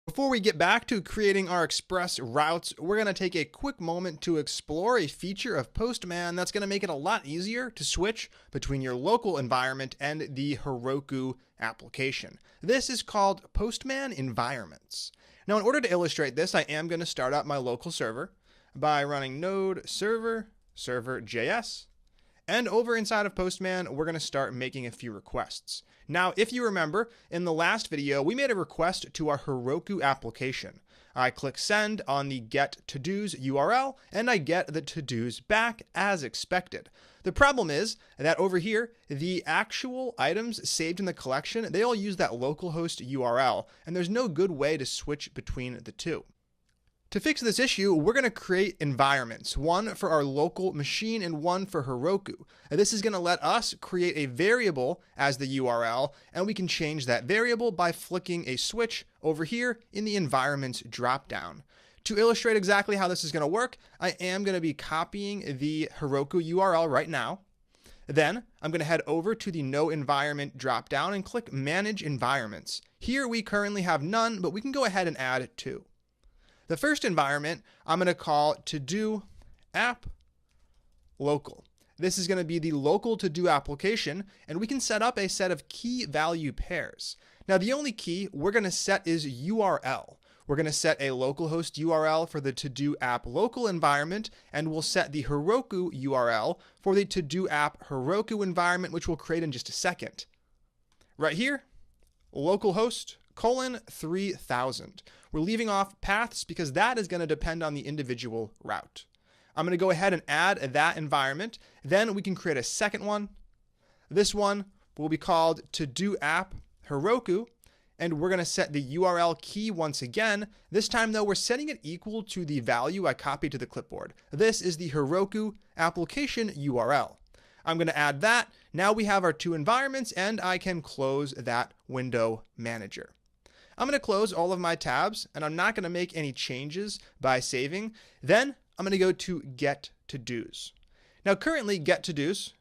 Before we get back to creating our express routes, we're going to take a quick moment to explore a feature of Postman that's going to make it a lot easier to switch between your local environment and the Heroku application. This is called Postman Environments. Now, in order to illustrate this, I am going to start up my local server by running node server.js. And over inside of Postman, we're going to start making a few requests. Now, if you remember, in the last video, we made a request to our Heroku application. I click send on the get to-dos URL, and I get the to-dos back as expected. The problem is that over here, the actual items saved in the collection, they all use that localhost URL, and there's no good way to switch between the two. To fix this issue, we're going to create environments, one for our local machine and one for Heroku. This is going to let us create a variable as the URL, and we can change that variable by flicking a switch over here in the environments dropdown. To illustrate exactly how this is going to work, I am going to be copying the Heroku URL right now. Then I'm going to head over to the No Environment dropdown and click Manage Environments. Here we currently have none, but we can go ahead and add two. The first environment I'm going to call to-do app local. This is going to be the local to-do application, and we can set up a set of key value pairs. Now, the only key we're going to set is URL. We're going to set a localhost URL for the to-do app local environment, and we'll set the Heroku URL for the to-do app Heroku environment, which we'll create in just a second. Right here, localhost 3000. We're leaving off paths because that is going to depend on the individual route. I'm going to go ahead and add that environment. Then we can create a second one. This one will be called to-do app Heroku, and we're going to set the URL key once again. This time though, we're setting it equal to the value I copied to the clipboard. This is the Heroku application URL. I'm going to add that. Now we have our two environments, and I can close that window manager. I'm going to close all of my tabs, and I'm not going to make any changes by saving. Then I'm going to go to Get To-Dos. Now currently Get To-Dos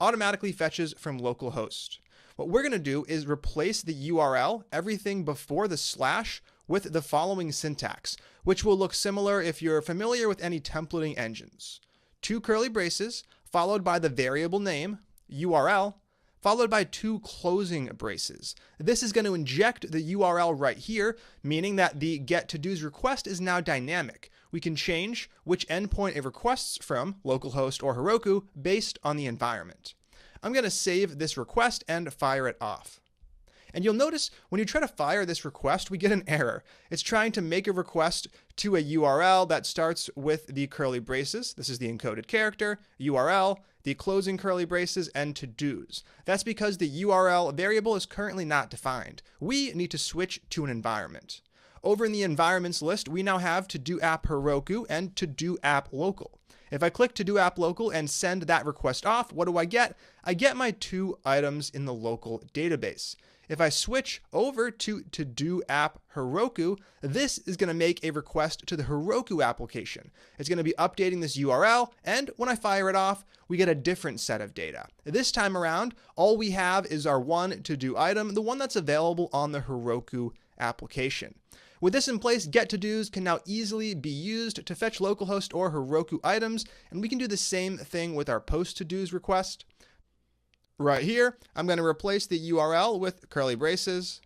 automatically fetches from localhost. What we're going to do is replace the URL, everything before the slash, with the following syntax, which will look similar if you're familiar with any templating engines. Two curly braces, followed by the variable name, URL, followed by two closing braces. This is going to inject the URL right here, meaning that the get to-dos request is now dynamic. We can change which endpoint it requests from, localhost or Heroku, based on the environment. I'm going to save this request and fire it off. And you'll notice when you try to fire this request, we get an error. It's trying to make a request to a URL that starts with the curly braces. This is the encoded character, URL, the closing curly braces, and to-dos. That's because the URL variable is currently not defined. We need to switch to an environment. Over in the environments list, we now have to-do app Heroku and to-do app local. If I click to-do app local and send that request off, what do I get? I get my two items in the local database. If I switch over to to-do app Heroku, this is going to make a request to the Heroku application. It's going to be updating this URL, and when I fire it off, we get a different set of data. This time around, all we have is our one to-do item, the one that's available on the Heroku application. With this in place, get to-dos can now easily be used to fetch localhost or Heroku items, and we can do the same thing with our post to-dos request. Right here, I'm going to replace the URL with curly braces,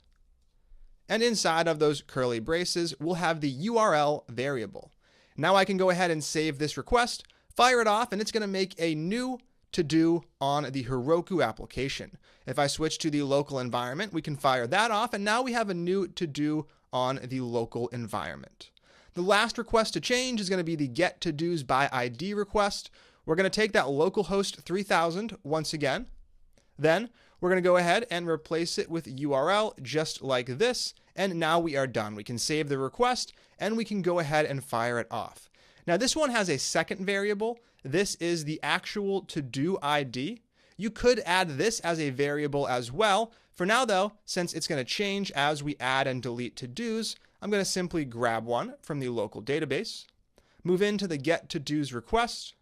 and inside of those curly braces, we'll have the URL variable. Now I can go ahead and save this request, fire it off, and it's going to make a new to-do on the Heroku application. If I switch to the local environment, we can fire that off, and now we have a new to-do on the local environment. The last request to change is going to be the get to-dos by ID request. We're going to take that localhost 3000 once again. Then we're going to go ahead and replace it with URL just like this, and now we are done. We can save the request, and we can go ahead and fire it off. Now this one has a second variable. This is the actual to-do ID. You could add this as a variable as well. For now though, since it's going to change as we add and delete to-dos, I'm going to simply grab one from the local database, move into the get to-dos request,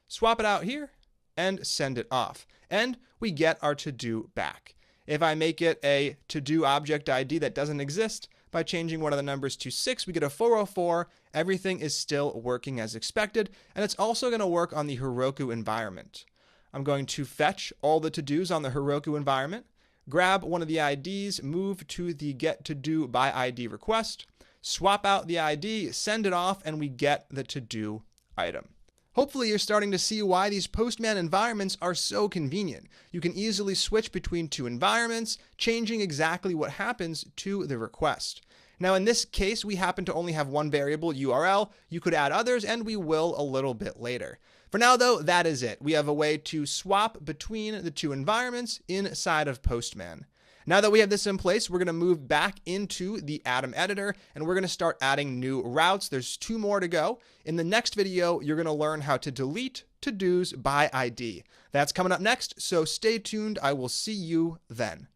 swap it out here, and send it off. And we get our to-do back. If I make it a to-do object ID that doesn't exist, By changing one of the numbers to 6, we get a 404. Everything is still working as expected, and it's also going to work on the Heroku environment. I'm going to fetch all the to-dos on the Heroku environment, grab one of the IDs, move to the get to-do by ID request, swap out the ID, send it off, and we get the to-do item. Hopefully you're starting to see why these Postman environments are so convenient. You can easily switch between two environments, changing exactly what happens to the request. Now in this case, we happen to only have one variable, URL. You could add others, and we will a little bit later. For now though, that is it. We have a way to swap between the two environments inside of Postman. Now that we have this in place, we're going to move back into the Atom editor, and we're going to start adding new routes. There's 2 more to go. In the next video, you're going to learn how to delete to-dos by ID. That's coming up next, so stay tuned. I will see you then.